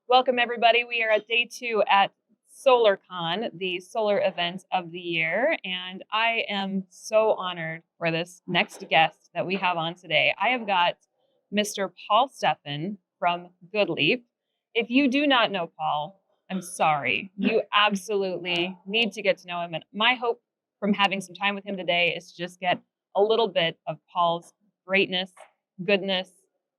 Welcome, everybody. We are at day 2 at SolarCon, the solar event of the year, and I am so honored for this next guest that we have on today. I have got Mr. Paul Stephan from Goodleaf. If you do not know Paul, I'm sorry. You absolutely need to get to know him. And my hope from having some time with him today is to just get a little bit of Paul's greatness, goodness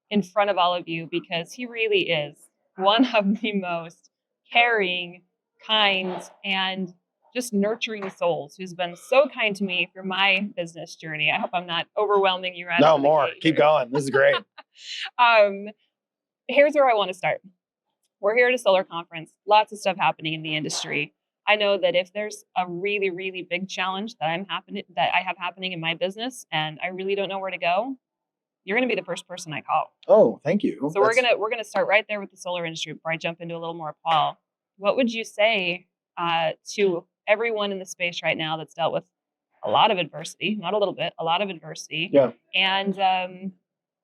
in front of all of you, because he really is one of the most caring, kind, and just nurturing souls who's been so kind to me through my business journey. I hope I'm not overwhelming you right No, out of the more. gate Keep here. going. This is great. Here's where I want to start. We're here at a solar conference, lots of stuff happening in the industry. I know that if there's a really, really big challenge that I have happening in my business and I really don't know where to go, you're going to be the first person I call. Oh, thank you. So we're gonna start right there with the solar industry before I jump into a little more Paul. What would you say to everyone in the space right now that's dealt with a lot of adversity, not a little bit, a lot of adversity, Yeah. and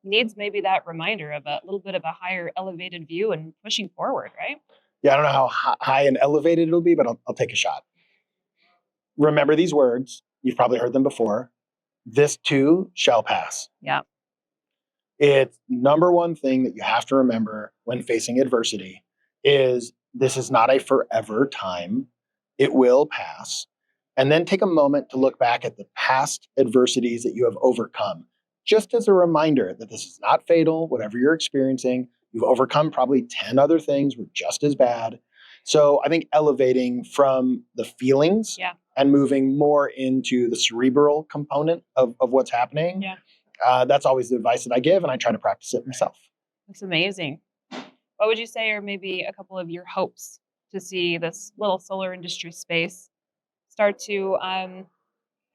needs maybe that reminder of a little bit of a higher elevated view and pushing forward, right? Yeah, I don't know how high and elevated it'll be, but I'll take a shot. Remember these words. You've probably heard them before. This too shall pass. Yeah. It's number one thing that you have to remember when facing adversity is this is not a forever time. It will pass. And then take a moment to look back at the past adversities that you have overcome, just as a reminder that this is not fatal, whatever you're experiencing. You've overcome probably 10 other things were just as bad. So I think elevating from the feelings and moving more into the cerebral component of what's happening. Yeah. That's always the advice that I give, and I try to practice it myself. That's amazing. What would you say are maybe a couple of your hopes to see this little solar industry space start to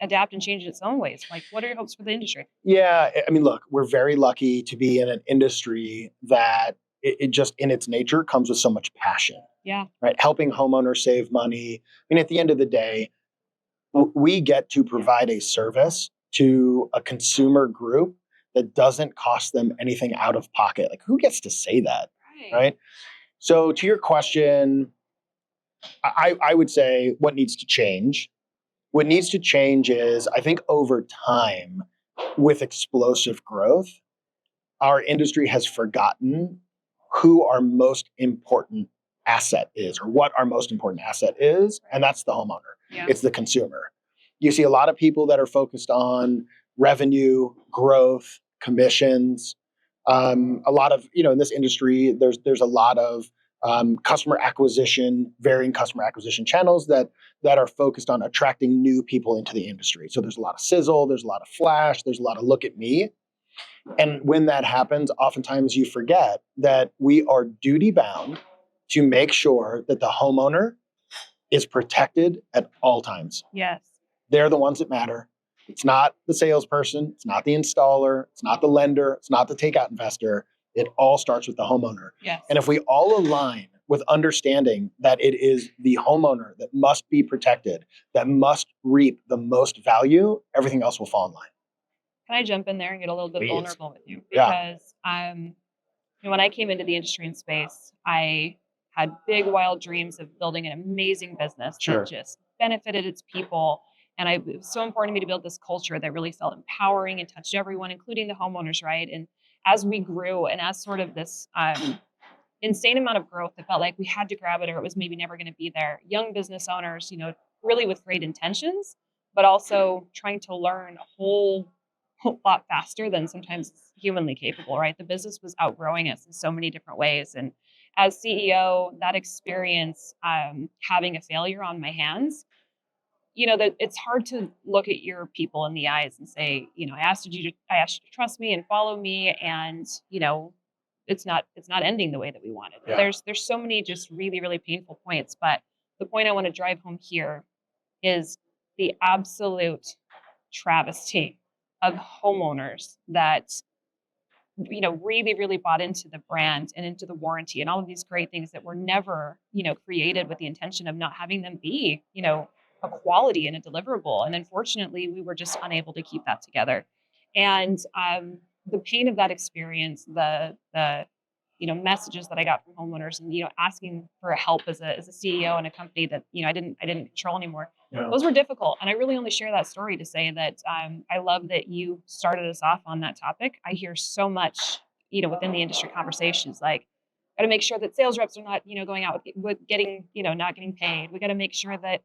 adapt and change in its own ways? Like, what are your hopes for the industry? Yeah, I mean, look, we're very lucky to be in an industry that it just in its nature comes with so much passion. Yeah. Right. Helping homeowners save money. I mean, at the end of the day, we get to provide a service to a consumer group that doesn't cost them anything out of pocket. Like, who gets to say that? Right. So to your question, I would say what needs to change. What needs to change is, I think over time, with explosive growth, our industry has forgotten who our most important asset is, or what our most important asset is, and that's the homeowner. Yeah. It's the consumer. You see a lot of people that are focused on revenue, growth, commissions. A lot of, in this industry, there's a lot of customer acquisition, varying customer acquisition channels that are focused on attracting new people into the industry. So there's a lot of sizzle, there's a lot of flash, there's a lot of look at me. And when that happens, oftentimes you forget that we are duty bound to make sure that the homeowner is protected at all times. Yes. They're the ones that matter. It's not the salesperson. It's not the installer. It's not the lender. It's not the takeout investor. It all starts with the homeowner. Yes. And if we all align with understanding that it is the homeowner that must be protected, that must reap the most value, everything else will fall in line. Can I jump in there and get a little bit Please. vulnerable with you? Yeah. Because when I came into the industry and space, I had big, wild dreams of building an amazing business Sure. that just benefited its people. And it was so important to me to build this culture that really felt empowering and touched everyone, including the homeowners, right? And as we grew and as sort of this insane amount of growth, it felt like we had to grab it or it was maybe never going to be there. Young business owners, really with great intentions, but also trying to learn a whole lot faster than sometimes humanly capable, right? The business was outgrowing us in so many different ways. And as CEO, that experience, having a failure on my hands, that it's hard to look at your people in the eyes and say, I asked you to trust me and follow me. And, it's not ending the way that we wanted. Yeah. There's so many just really, really painful points. But the point I want to drive home here is the absolute travesty of homeowners that really, really bought into the brand and into the warranty and all of these great things that were never, created with the intention of not having them be, a quality and a deliverable. And unfortunately, we were just unable to keep that together. And the pain of that experience, the messages that I got from homeowners and, asking for help as a CEO in a company that, I didn't control anymore. Yeah. Those were difficult. And I really only share that story to say that I love that you started us off on that topic. I hear so much, within the industry conversations, like, got to make sure that sales reps are not, going out with getting, not getting paid. We got to make sure that,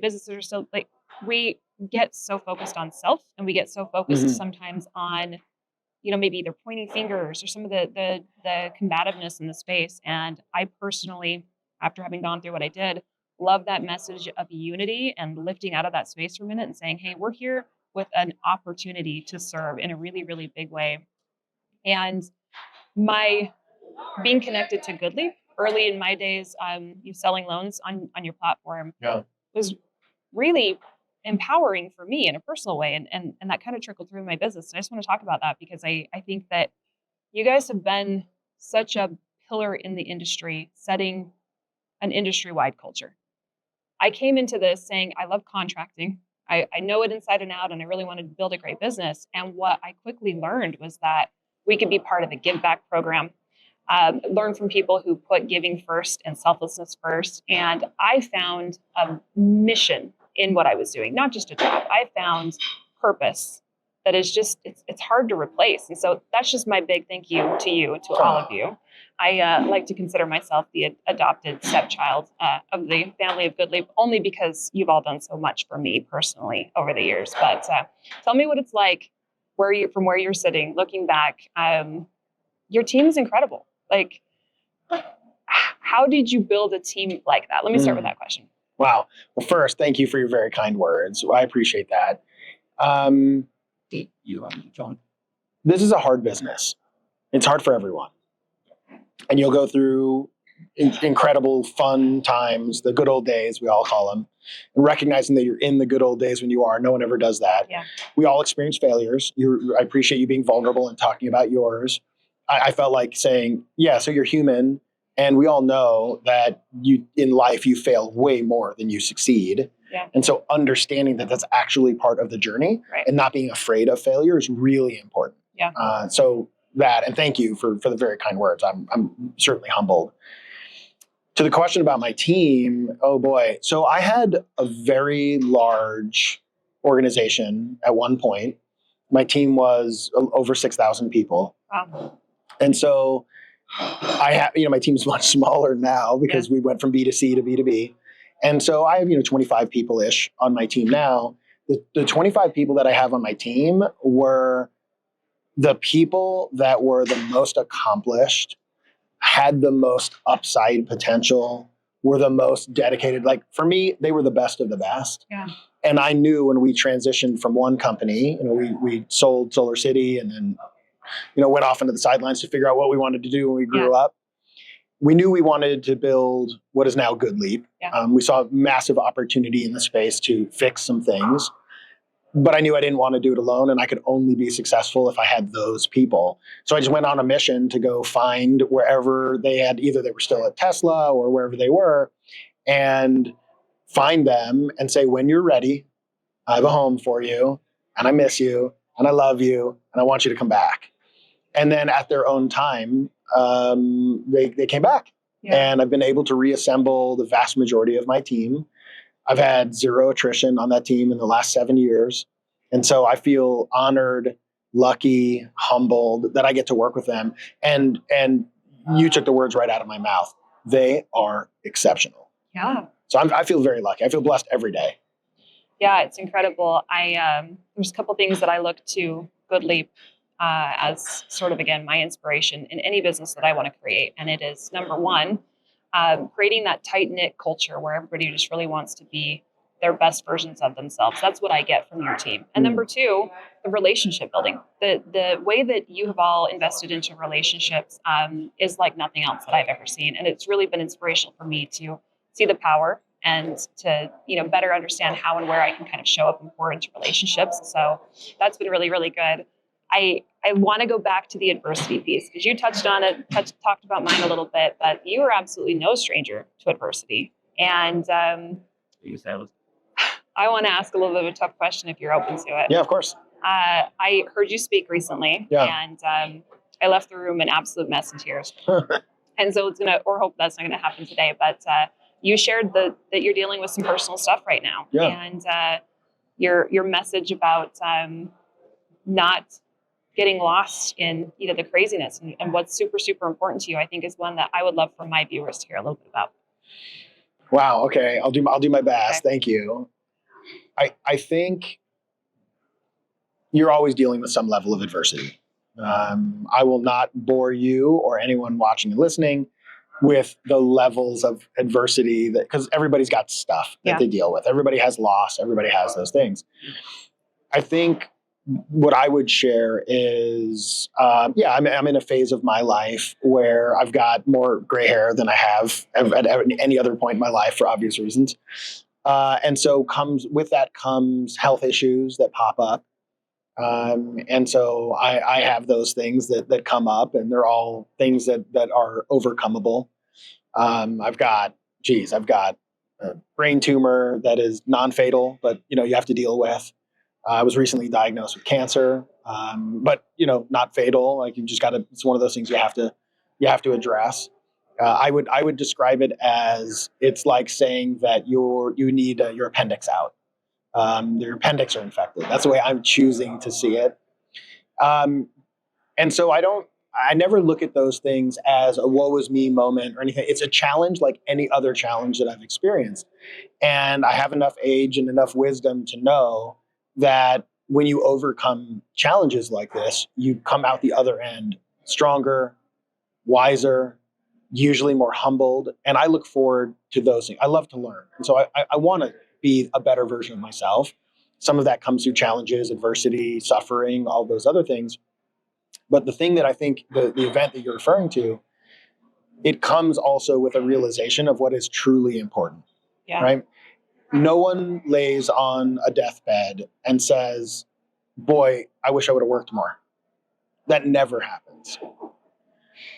businesses are still like, we get so focused on self and we get so focused sometimes on, maybe either pointing fingers or some of the combativeness in the space. And I personally, after having gone through what I did, love that message of unity and lifting out of that space for a minute and saying, hey, we're here with an opportunity to serve in a really, really big way. And my being connected to Goodleap early in my days, you selling loans on your platform was really empowering for me in a personal way. And that kind of trickled through my business. And I just want to talk about that because I think that you guys have been such a pillar in the industry, setting an industry-wide culture. I came into this saying, I love contracting. I know it inside and out, and I really wanted to build a great business. And what I quickly learned was that we could be part of a give back program, learn from people who put giving first and selflessness first. And I found a mission in what I was doing, not just a job. I found purpose that is just, it's hard to replace. And so that's just my big thank you to you and to all of you. I like to consider myself the adopted stepchild of the family of Goodleap, only because you've all done so much for me personally over the years. But tell me what it's like from where you're sitting, looking back. Your team is incredible. Like, how did you build a team like that? Let me start with that question. Wow. Well, first, thank you for your very kind words. I appreciate that. John. This is a hard business. It's hard for everyone. And you'll go through incredible fun times, the good old days, we all call them, and recognizing that you're in the good old days when you are. No one ever does that. Yeah. We all experience failures. I appreciate you being vulnerable and talking about yours. I felt like saying, yeah, so you're human. And we all know that in life, you fail way more than you succeed. Yeah. And so understanding that that's actually part of the journey and not being afraid of failure is really important. Yeah. And thank you for the very kind words. I'm certainly humbled. To the question about my team, oh boy. So I had a very large organization at one point. My team was over 6,000 people. Wow. And so my team's much smaller now because we went from B2C to B2B. And so I have, 25 people-ish on my team now. The 25 people that I have on my team were the people that were the most accomplished, had the most upside potential, were the most dedicated. Like for me, they were the best of the best. Yeah. And I knew when we transitioned from one company, we sold Solar City and then, went off into the sidelines to figure out what we wanted to do when we grew up. We knew we wanted to build what is now Goodleap. Yeah. We saw massive opportunity in the space to fix some things. But I knew I didn't want to do it alone, and I could only be successful if I had those people. So I just went on a mission to go find wherever either they were still at Tesla or wherever they were, and find them and say, when you're ready, I have a home for you, and I miss you, and I love you, and I want you to come back. And then at their own time, they came back. Yeah. And I've been able to reassemble the vast majority of my team. I've had zero attrition on that team in the last 7 years. And so I feel honored, lucky, humbled that I get to work with them. And you took the words right out of my mouth. They are exceptional. Yeah. So I feel very lucky. I feel blessed every day. Yeah, it's incredible. There's a couple things that I look to Goodleap as sort of, again, my inspiration in any business that I want to create. And it is, number one, creating that tight-knit culture where everybody just really wants to be their best versions of themselves. That's what I get from your team. And number two, the relationship building. The way that you have all invested into relationships is like nothing else that I've ever seen. And it's really been inspirational for me to see the power and to better understand how and where I can kind of show up and pour into relationships. So that's been really, really good. I want to go back to the adversity piece because you touched on it, talked about mine a little bit, but you are absolutely no stranger to adversity. And I want to ask a little bit of a tough question if you're open to it. Yeah, of course. I heard you speak recently, and I left the room an absolute mess in tears. And so hope that's not gonna happen today. But you shared that you're dealing with some personal stuff right now, Yeah. and your message about not getting lost in the craziness and what's super super important to you, I think, is one that I would love for my viewers to hear a little bit about. Wow. Okay. I'll do my best. Okay. Thank you. I think you're always dealing with some level of adversity. I will not bore you or anyone watching and listening with the levels of adversity because everybody's got stuff that they deal with. Everybody has loss. Everybody has those things. I think what I would share is, I'm in a phase of my life where I've got more gray hair than I have at any other point in my life for obvious reasons. And so comes health issues that pop up. And so I have those things that come up, and they're all things that are overcomable. I've got a brain tumor that is non-fatal, but you have to deal with. I was recently diagnosed with cancer, but not fatal. Like it's one of those things you have to address. I would describe it as it's like saying that you need your appendix out. Your appendix are infected. That's the way I'm choosing to see it. And so I never look at those things as a woe is me moment or anything. It's a challenge like any other challenge that I've experienced. And I have enough age and enough wisdom to know that when you overcome challenges like this, you come out the other end stronger, wiser, usually more humbled. And I look forward to those things. I love to learn. And so I want to be a better version of myself. Some of that comes through challenges, adversity, suffering, all those other things. But the thing that I think the event that you're referring to, it comes also with a realization of what is truly important, right? No one lays on a deathbed and says, boy, I wish I would have worked more. That never happens.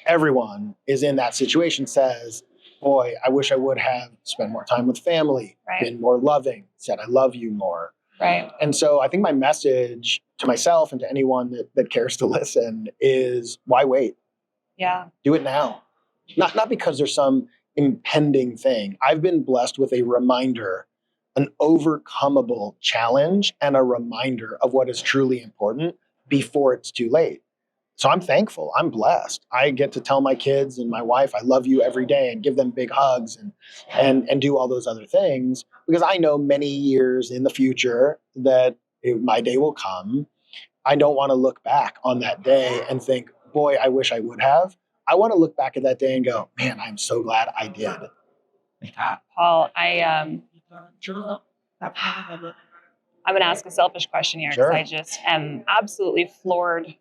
Everyone is in that situation says, boy, I wish I would have spent more time with family, been more loving, said I love you more. Right. And so I think my message to myself and to anyone that cares to listen is why wait? Yeah. Do it now. Not because there's some impending thing. I've been blessed with a reminder, an overcomable challenge, and a reminder of what is truly important before it's too late. So I'm thankful. I'm blessed. I get to tell my kids and my wife, I love you every day, and give them big hugs and do all those other things because I know many years in the future that my day will come. I don't want to look back on that day and think, boy, I wish I would have. I want to look back at that day and go, man, I'm so glad I did. Paul, I'm going to ask a selfish question here because I just am absolutely floored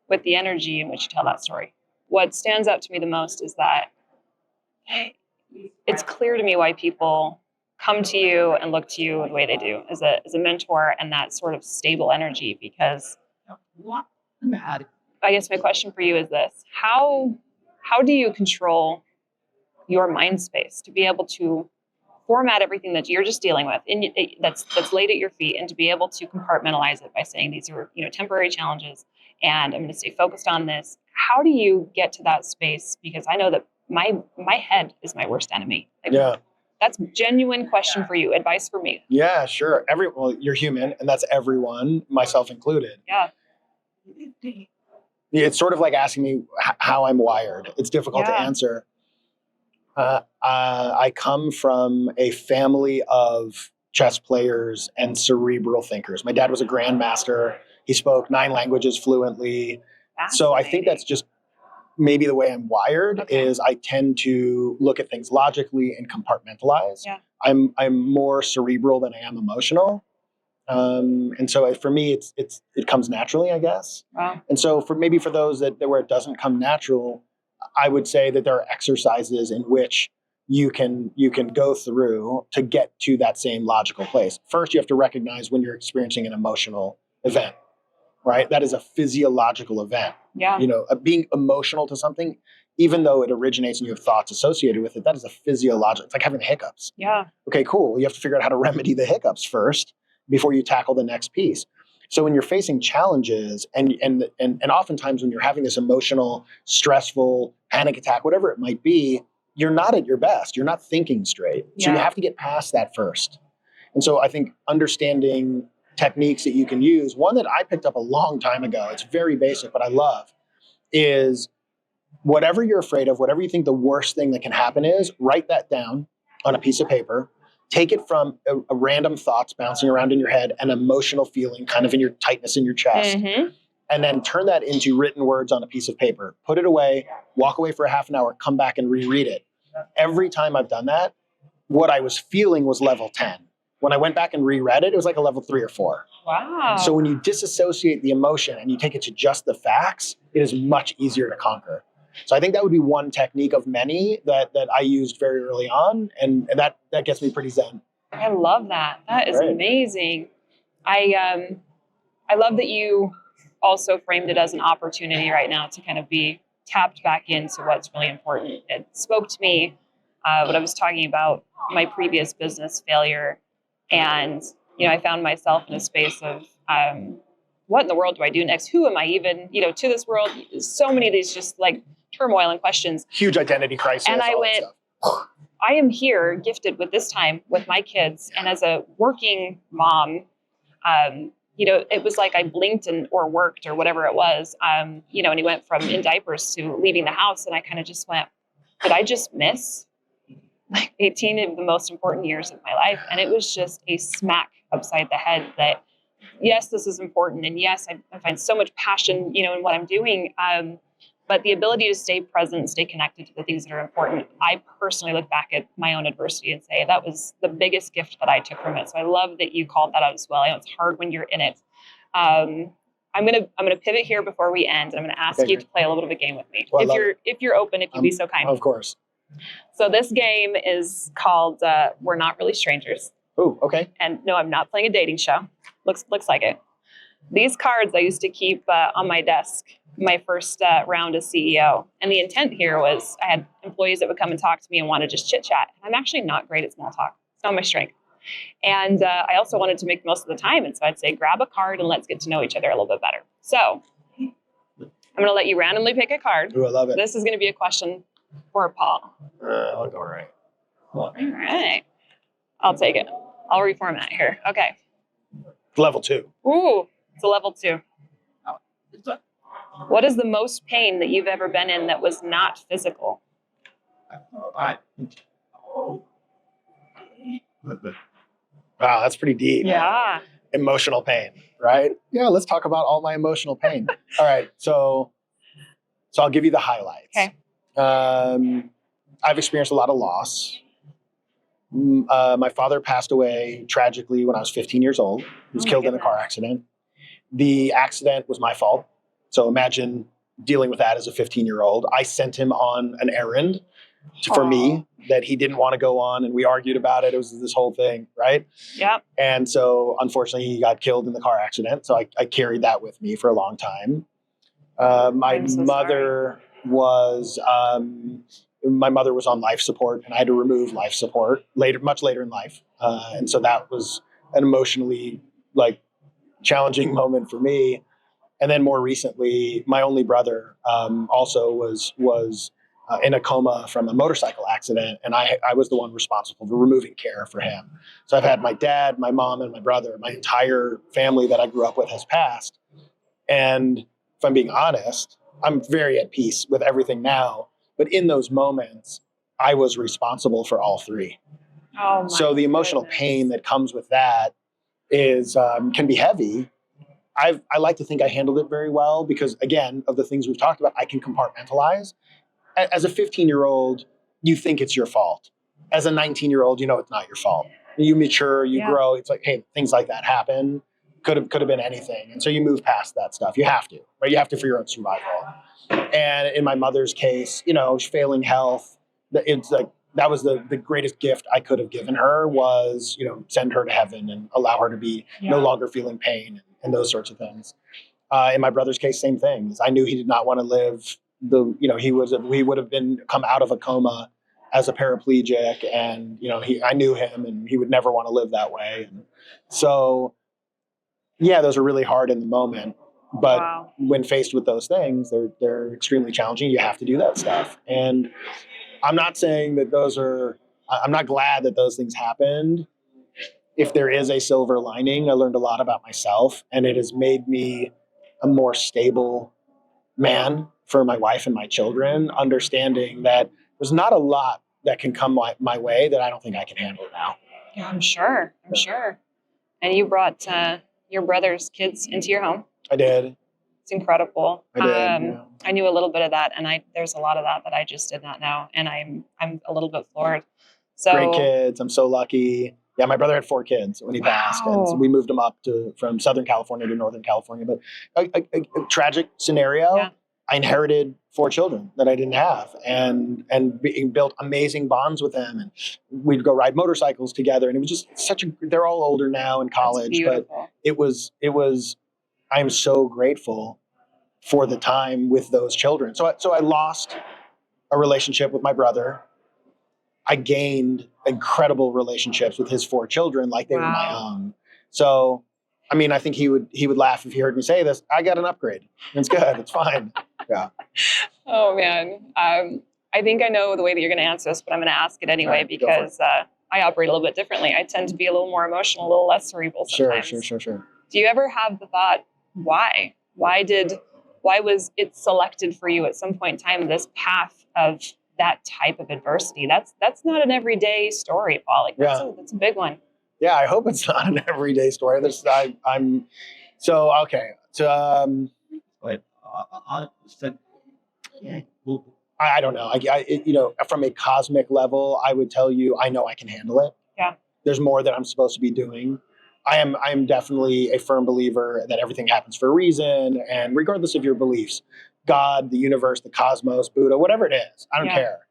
with the energy in which you tell that story. What stands out to me the most is that it's clear to me why people come to you and look to you the way they do as a mentor and that sort of stable energy. Because I guess my question for you is this: how do you control your mind space to be able to format everything that you're just dealing with and that's laid at your feet, and to be able to compartmentalize it by saying these are temporary challenges and I'm going to stay focused on this? How do you get to that space? Because I know that my head is my worst enemy. That's a genuine question for you. Advice for me. Yeah, sure. You're human, and that's everyone, myself included. Yeah. It's sort of like asking me how I'm wired. It's difficult to answer. I come from a family of chess players and cerebral thinkers. My dad was a grandmaster. He spoke 9 languages fluently. So I think that's just maybe the way I'm wired is I tend to look at things logically and compartmentalize. Yeah. I'm more cerebral than I am emotional. And so for me, it comes naturally, I guess. Wow. And so for those that where it doesn't come natural, I would say that there are exercises in which you can go through to get to that same logical place. First, you have to recognize when you're experiencing an emotional event, right? That is a physiological event. Yeah. Being emotional to something, even though it originates and you have thoughts associated with it, that is a physiological. It's like having hiccups. Yeah. Okay, cool. You have to figure out how to remedy the hiccups first before you tackle the next piece. So when you're facing challenges and oftentimes when you're having this emotional, stressful panic attack, whatever it might be, you're not at your best. You're not thinking straight. So you Yeah. have to get past that first. And so I think understanding techniques that you can use, one that I picked up a long time ago, it's very basic, but I love, is whatever you're afraid of, whatever you think the worst thing that can happen is, write that down on a piece of paper. Take it from a random thoughts bouncing around in your head, an emotional feeling kind of in your tightness in your chest, and then turn that into written words on a piece of paper. Put it away, walk away for a half an hour, come back and reread it. Every time I've done that, what I was feeling was level 10. When I went back and reread it, it was like a level 3 or 4. Wow. So when you disassociate the emotion and you take it to just the facts, it is much easier to conquer. So I think that would be one technique of many that I used very early on, and that gets me pretty zen. I love that. That is Right. amazing. I love that you also framed it as an opportunity right now to kind of be tapped back into what's really important. It spoke to me when I was talking about my previous business failure, and I found myself in a space of what in the world do I do next? Who am I even to this world? So many of these just like turmoil and questions. Huge identity crisis. And I all that went, stuff. I am here gifted with this time with my kids, and as a working mom, it was like I blinked or worked or whatever it was, and he went from in diapers to leaving the house, and I kind of just went, did I just miss like 18 of the most important years of my life? And it was just a smack upside the head that, yes, this is important, and yes, I find so much passion, in what I'm doing. But the ability to stay present, stay connected to the things that are important. I personally look back at my own adversity and say that was the biggest gift that I took from it. So I love that you called that out as well. I know it's hard when you're in it. I'm gonna pivot here before we end. I'm gonna ask you to play a little bit of a game with me. Well, if you're open, if you'd be so kind. Of course. So this game is called We're Not Really Strangers. Oh, okay. And no, I'm not playing a dating show. Looks like it. These cards I used to keep on my desk my first round as CEO. And the intent here was I had employees that would come and talk to me and want to just chit chat. I'm actually not great at small talk. It's not my strength. And I also wanted to make the most of the time. And so I'd say, grab a card and let's get to know each other a little bit better. So I'm going to let you randomly pick a card. Ooh, I love it. This is going to be a question for Paul. I'll go right. All right. I'll take it. I'll reformat here. Okay. Level 2. Ooh, it's a level 2. What is the most pain that you've ever been in that was not physical? Wow, that's pretty deep. Yeah. Emotional pain, right? Yeah, let's talk about all my emotional pain. All right, so I'll give you the highlights. Okay. I've experienced a lot of loss. My father passed away tragically when I was 15 years old. He was killed in a car accident. The accident was my fault. So imagine dealing with that as a 15-year-old. I sent him on an errand for me that he didn't want to go on, and we argued about it. It was this whole thing, right? Yeah. And so unfortunately he got killed in the car accident. So I carried that with me for a long time. My mother was on life support, and I had to remove life support much later in life. And so that was an emotionally challenging moment for me. And then more recently, my only brother also was in a coma from a motorcycle accident, and I was the one responsible for removing care for him. So I've had my dad, my mom, and my brother. My entire family that I grew up with has passed. And if I'm being honest, I'm very at peace with everything now. But in those moments, I was responsible for all three. Oh, so the emotional pain that comes with that is can be heavy. I like to think I handled it very well because, again, of the things we've talked about, I can compartmentalize. As a 15-year-old, you think it's your fault. As a 19-year-old, you know it's not your fault. You mature, you grow. It's like, hey, things like that happen. Could have been anything. And so you move past that stuff. You have to, right? You have to for your own survival. And in my mother's case, failing health, it's like that was the greatest gift I could have given her was, send her to heaven and allow her to be no longer feeling pain and those sorts of things. In my brother's case, same things. I knew he did not want to live he would have come out of a coma as a paraplegic, and I knew him, and he would never want to live that way. And so yeah, those are really hard in the moment. But Wow. when faced with those things, they're extremely challenging. You have to do that stuff. And I'm not saying that I'm not glad that those things happened. If there is a silver lining, I learned a lot about myself, and it has made me a more stable man for my wife and my children, understanding that there's not a lot that can come my way that I don't think I can handle now. Yeah, I'm sure. I'm sure. And you brought your brother's kids into your home. I did. It's incredible. I did. Yeah. I knew a little bit of that, and there's a lot of that I just did not know, and I'm a little bit floored. So Great kids. I'm so lucky. Yeah, my brother had 4 kids when he passed, and so we moved him up from Southern California to Northern California. But a tragic scenario. Yeah. I inherited 4 children that I didn't have, and built amazing bonds with them, and we'd go ride motorcycles together, and it was just they're all older now in college, but it was I'm so grateful for the time with those children. So I lost a relationship with my brother. I gained incredible relationships with his 4 children like they were my own. So, I mean, I think he would laugh if he heard me say this. I got an upgrade. It's good. It's fine. Yeah. Oh man. I think I know the way that you're going to answer this, but I'm going to ask it anyway because I operate a little bit differently. I tend to be a little more emotional, a little less cerebral sometimes. Sure. Do you ever have the thought, why? Why was it selected for you at some point in time, this path of that type of adversity? That's not an everyday story, Paul. Like that's a big one. Yeah, I hope it's not an everyday story. I'm so okay. So Wait, I don't know. From a cosmic level, I would tell you I know I can handle it. Yeah. There's more that I'm supposed to be doing. I am definitely a firm believer that everything happens for a reason, and regardless of your beliefs, God, the universe, the cosmos, Buddha, whatever it is, I don't care.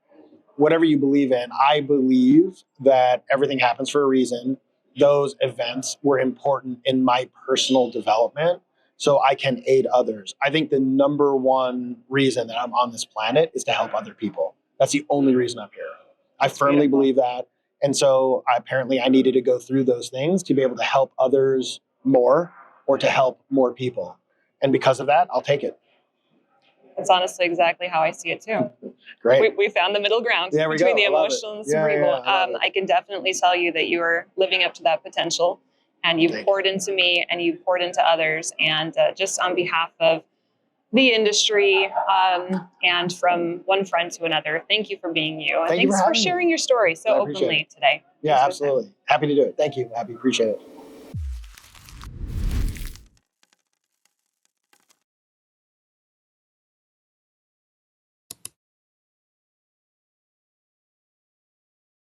Whatever you believe in, I believe that everything happens for a reason. Those events were important in my personal development so I can aid others. I think the number one reason that I'm on this planet is to help other people. That's the only reason I'm here. I firmly believe that. And so apparently I needed to go through those things to be able to help others more or to help more people. And because of that, I'll take it. That's honestly exactly how I see it too. Great. We found the middle ground between the emotional and cerebral. I can definitely tell you that you are living up to that potential, and you've poured into me and you've poured into others. And just on behalf of the industry and from one friend to another, thank you for being you. And thanks for sharing your story so openly today. Yeah, absolutely. Happy to do it. Thank you. Appreciate it.